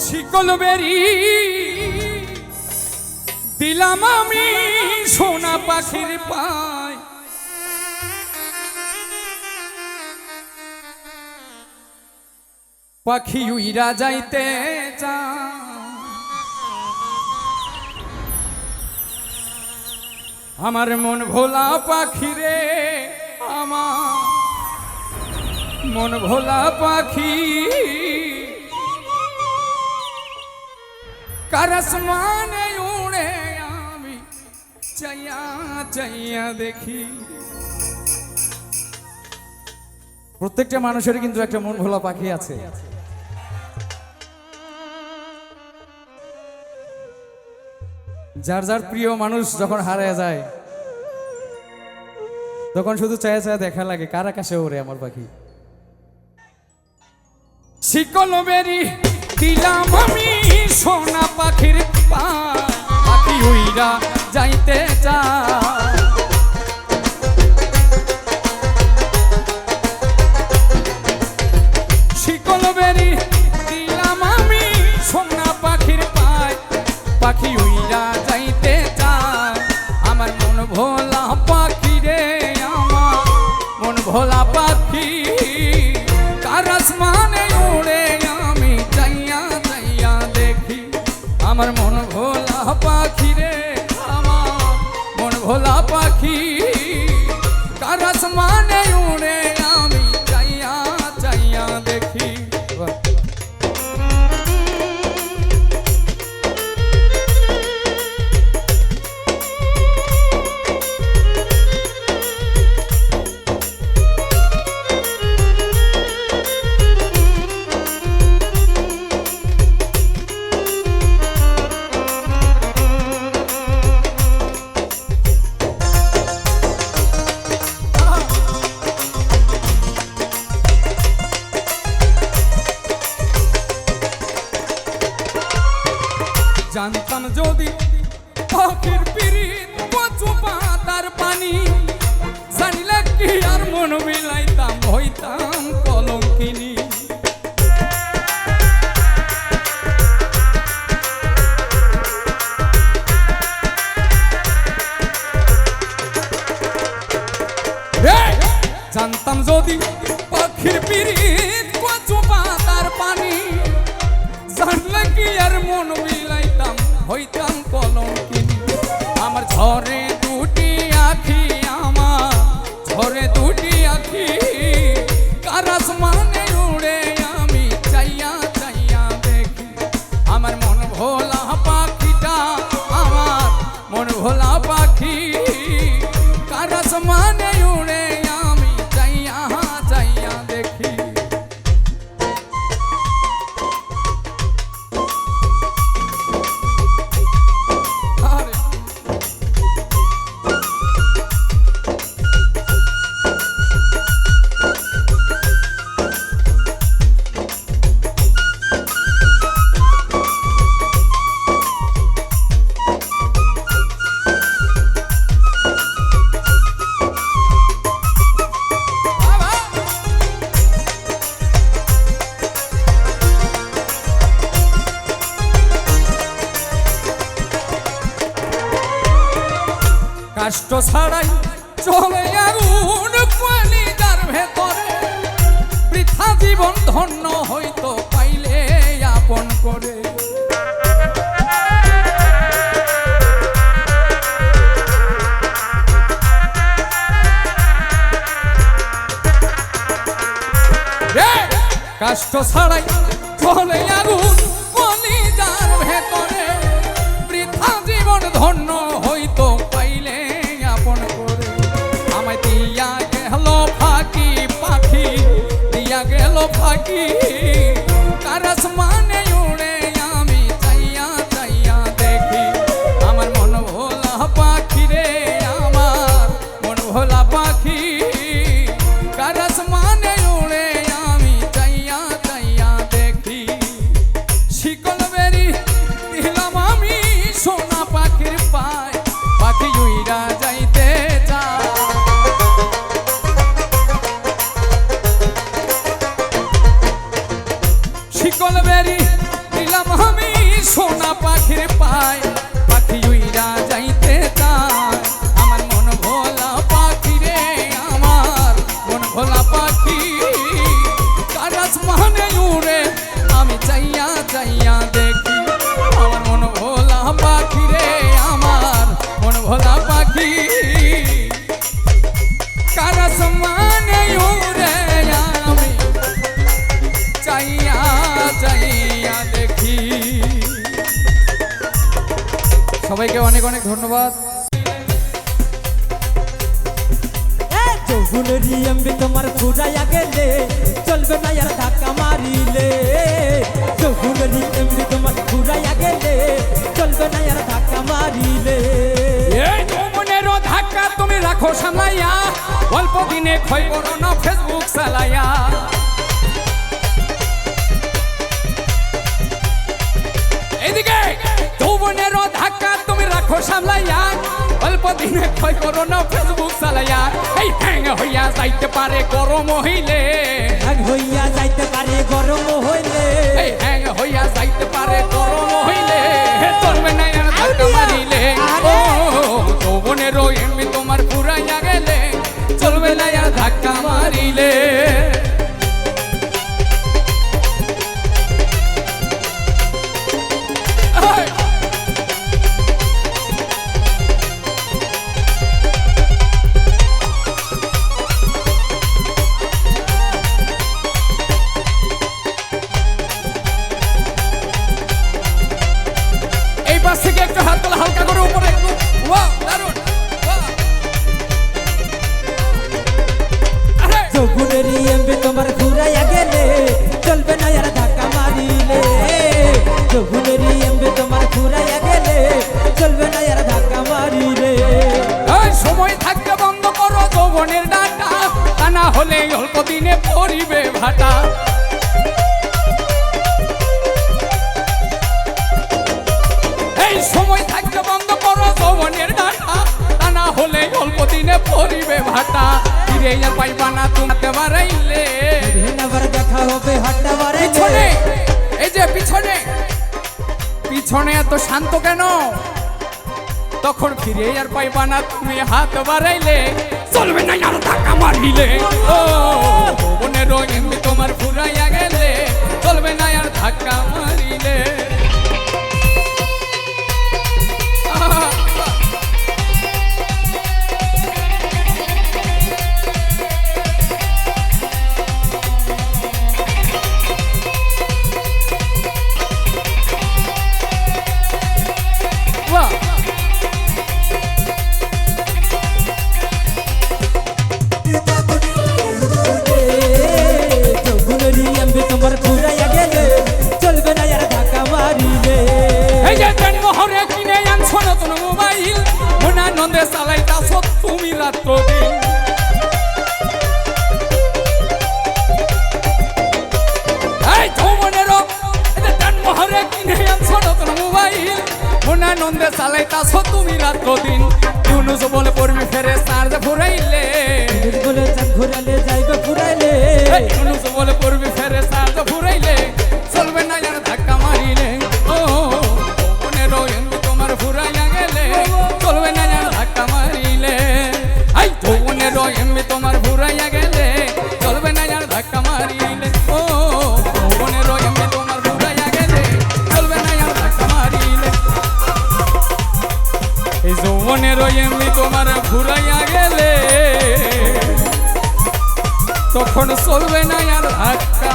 শিকল বেরি দিলাম আমি সোনা পাখির পায়, পাখি উইরা যাইতে চায়। আমার মন ভোলা পাখি রে, আমার মন ভোলা পাখি কার আসমানে উড়ে আমি চাইয়া চাইয়া দেখি। প্রত্যেকটা মানুষের কিন্তু একটা মন ভোলা পাখি আছে। যার যার প্রিয় মানুষ যখন হারিয়ে যায় তখন শুধু চায়া চায়া দেখা লাগে কার আকাশে ওরে আমার পাখি। শিকল বেরি দিলাম আমি সোনা পাখির পায়, পাখি উইরা যাইতে চায়। শিকল বেরি দিলাম আমি সোনা পাখির পায়, পাখি উইরা যাইতে চায়। আমার মন ভোলা পাখি রে, আমার মন ভোলা পাখি কার আসমানে উড়ে আমি চাইয়া চাইয়া দেখি। আমার মন ভোলা পাখি রে, আমার মন ভোলা পাখি কার আসমানে উড়ে আমি চাইয়া চাইয়া দেখি। জানতাম যদি পাখির পিরিত কচু পাতার পানি, জানিলে কি আর মন বিলাইতাম হইতাম কলঙ্কিনী। জানতাম যদি পাখির পিরিত কচু পাতার পানি, জানলে কি আর মন বিলাইতাম হইতাম কলঙ্কিনী। আমার ঝরে দুটি আখি, আমার ঝরে দুটি আখি কার আসমানে উড়ে আমি চাইয়া চাইয়া দেখি। আমার মন ভোলা পাখিটা, আমার মন ভোলা পাখি কার আসমানে উড়ে আমি চাইয়া চাইয়া দেখি। কষ্ট ছাড়াই চলে আগুন কলিজার ভেতরে, বৃথা জীবন ধন্য হইতো পাইলে আপন করে। কষ্ট ছাড়াই চলে আগুন কলিজার ভেতরে, বৃথা জীবন ধন্য হইতো পাইলে আপন করে। আমায় দিয়া গেল ফাঁকি পাখি, দিয়া গেল ফাঁকি কার আসমানে উড়ে আমি চাইয়া চাইয়া দেখি। আমার মন ভোলা পাখি রে, আমার মন ভোলা পাখি কার আসমানে উড়ে আমি চাইয়া চাইয়া দেখি। শিকল বেরি দিলাম আমি সোনা পাখির পায়, পাখি উইরা যাইতে চায়। শিকল বেরি দিলাম আমি সোনা পাখির পায় পাখি উইরা যাইতে চায় আমার মন ভোলা পাখি রে আমার মন ভোলা পাখি কারাস মানে উড়ে আমি চাইয়া চাইয়া দেখি আমার মন ভোলা পাখি রে আমার মন ভোলা পাখি কারাস মানে উড়ে আমি চাইয়া চাইয়া দেখি। সবাইকে অনেক অনেক ধন্যবাদ। যৌবনেরই এমবি তোমার ফুরাইয়া গেলে চলবে না আর ধাক্কা মারিলে যৌবনেরই এমবি তোমার ফুরাইয়া গেলে চলবে না আর ধাক্কা মারিলে এই যৌবনেরও ধাক্কা তুমি রাখো সামলাইয়া অল্প দিনে ক্ষয় করো না ফেসবুক চালাইয়া এদিকে যৌবনেরও ধাক্কা তুমি রাখো সামলাইয়া অল্প দিনে ক্ষয় করো না ফেসবুক চালাইয়া এই হ্যাং হইয়া যাইতে পারে গরম হইলে হ্যাং হইয়া যাইতে পারে গরম হইলে এই হ্যাং হইয়া যাইতে পারে গরম হইলে চলবে না আর ধাক্কা মারিলে ও যৌবনেরও এমনি তোমার পুরাইয়া গেলে চলবে না আর ধাক্কা মারিলে। এই পাশ থেকে একটু হাত তোলা হালকা করে উপরে একটু ওয়াও দারুণ যৌবনেরই এমবি তোমার ফুরাইয়া গেলে চলবে না আর ধাক্কা মারিলে যৌবনেরই এমবি তোমার ফুরাইয়া গেলে চলবে না আর ধাক্কা মারিলে এই সময় থাকতে বন্ধ করো যৌবনের ডাটা তা না হলে অল্প দিনে পড়িবে ভাটা এই সময় থাকতে বন্ধ করো যৌবনের ডাটা তা না হলে অল্প দিনে পড়িবে ভাটা ফিরে আর পাইবা না তুমি বাড়াইলে আবার দেখা হবে হাটটা বাড়াইলে পিছনে এই যে পিছনে পিছনে এত শান্ত কেন তখন ফিরে আর পাইবা না তুমি হাত বাড়াইলে চলবে না আর ধাক্কা মারিলে ও যৌবনেরও এমনি তোমার ফুরাইয়া গেলে চলবে না আর ধাক্কা মারিলে। যৌবনেরই এমবি তোমার ফুরাইয়া গেলে চলবে না আর ধাক্কা মারিলে এই যে জন্মহরে কিনে আনছো নতুন মোবাইল মনে আনন্দে চালাইতাছ তুমি রাত্র দিন এই যৌবনেরও জন্মহরে কিনে আনছো নতুন মোবাইল মনে আনন্দে চালাইতাছ তুমি রাত্র দিন ইউনুস বলে পড়বি ফেরে চার্জ ফুরাইলে বলে চান ঘুরালে যাইবে ফুরাইলে ইউনুস বলে পড়বি ফেরে চার্জ ফুরাইলে চলবে না আর ধাক্কা মারিলে ও যৌবনেরও এমনি তোমার ফুরাইয়া গেলে চলবে না আর ধাক্কা মারিলে এই যৌবনেরও এমনি তোমার ফুরাইয়া গেলে চলবে না আর ধাক্কা মারিলে ও যৌবনেরও এমনি তোমার ফুরাইয়া গেলে চলবে না আর ধাক্কা মারিলে এই যৌবনেরও এমনি তোমার ফুরাইয়া গেলে তখন চলবে না আর ধাক্কা